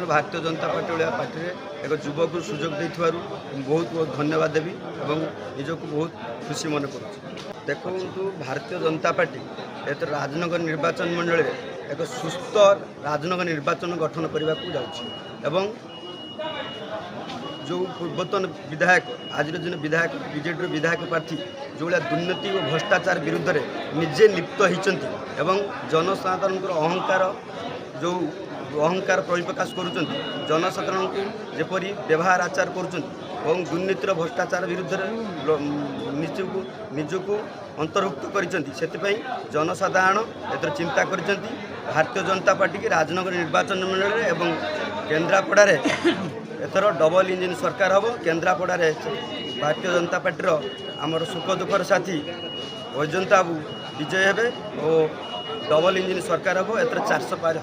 Bharatiya Janata party भाया party एक युवक सुजोग देथिबारु बहुत बहुत धन्यवाद देवी और निजक बहुत खुशी मन कर देखु भारतीय जनता पार्टी एत राजनगर निर्वाचन मंडल एक सुस्थ राजनगर निर्वाचन गठन करने को जाऊँ जो पूर्वतन विधायक आज दिन विधायक बीजेडी विधायक प्रार्थी जो भाया दुर्नीति और भ्रष्टाचार विरुद्ध में निजे लिप्त होती जनसाधारण अहंकार जो अहंकार परिप्रकाश कर जनसाधारण को जपरी व्यवहार आचार कर दुर्नीतिर भ्रष्टाचार विरुद्ध निजक अंतर्भुक्त कर जनसाधारण एथर चिंता कर भारतीय जनता पार्टी की राजनगर निर्वाचन मंडल एवं केन्द्रापड़ा एथर डबल इंजिन सरकार हम केन्द्रापड़ा भारतीय जनता पार्टी आमर सुख दुखर साथी वैजयंत बाबू विजय हे और डबल इंजिन सरकार हम एथर 400 पार।